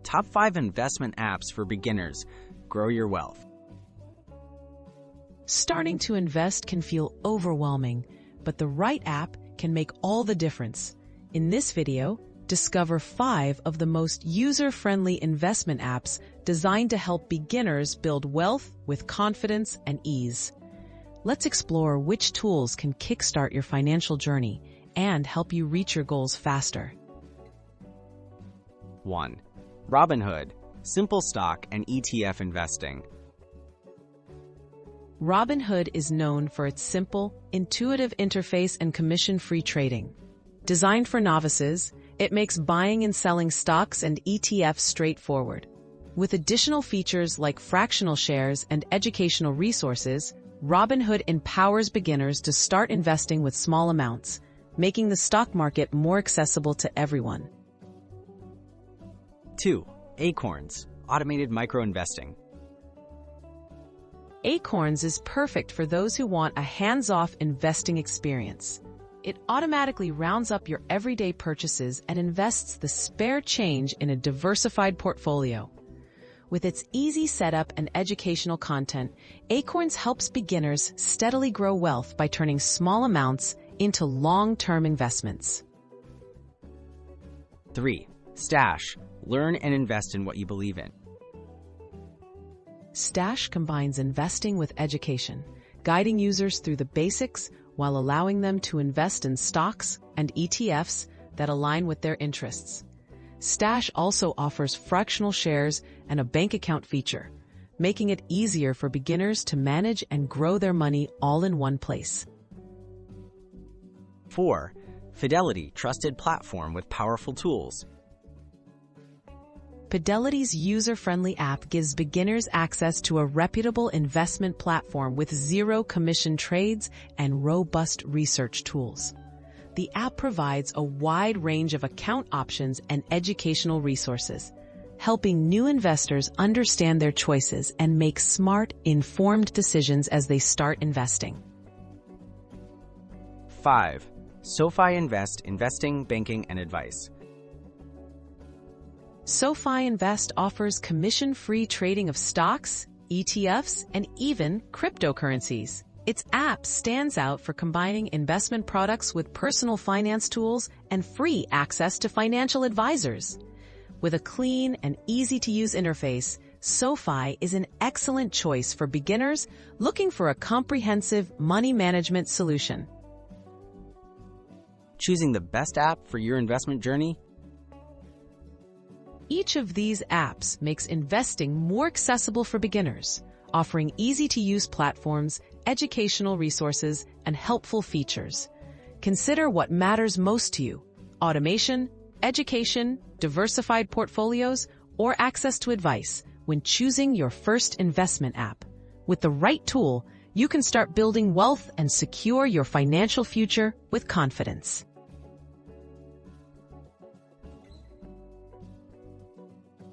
Top 5 investment apps for beginners. Grow your wealth. Starting to invest can feel overwhelming, but the right app can make all the difference. In this video, discover 5 of the most user-friendly investment apps designed to help beginners build wealth with confidence and ease. Let's explore which tools can kickstart your financial journey and help you reach your goals faster. 1. Robinhood, simple stock and ETF investing. Robinhood is known for its simple, intuitive interface and commission-free trading. Designed for novices, it makes buying and selling stocks and ETFs straightforward. With additional features like fractional shares and educational resources, Robinhood empowers beginners to start investing with small amounts, making the stock market more accessible to everyone. 2. Acorns, automated micro-investing. Acorns is perfect for those who want a hands-off investing experience. It automatically rounds up your everyday purchases and invests the spare change in a diversified portfolio. With its easy setup and educational content, Acorns helps beginners steadily grow wealth by turning small amounts into long-term investments. 3. Stash, learn and invest in what you believe in. Stash combines investing with education, guiding users through the basics while allowing them to invest in stocks and ETFs that align with their interests. Stash also offers fractional shares and a bank account feature, making it easier for beginners to manage and grow their money all in one place. 4. Fidelity, trusted platform with powerful tools. Fidelity's user-friendly app gives beginners access to a reputable investment platform with zero commission trades and robust research tools. The app provides a wide range of account options and educational resources, helping new investors understand their choices and make smart, informed decisions as they start investing. 5. SoFi Invest, investing, banking, and advice. SoFi Invest offers commission-free trading of stocks, ETFs, and even cryptocurrencies. Its app stands out for combining investment products with personal finance tools and free access to financial advisors. With a clean and easy-to-use interface, SoFi is an excellent choice for beginners looking for a comprehensive money management solution. Choosing the best app for your investment journey? Each of these apps makes investing more accessible for beginners, offering easy-to-use platforms, educational resources, and helpful features. Consider what matters most to you: automation, education, diversified portfolios, or access to advice when choosing your first investment app. With the right tool, you can start building wealth and secure your financial future with confidence.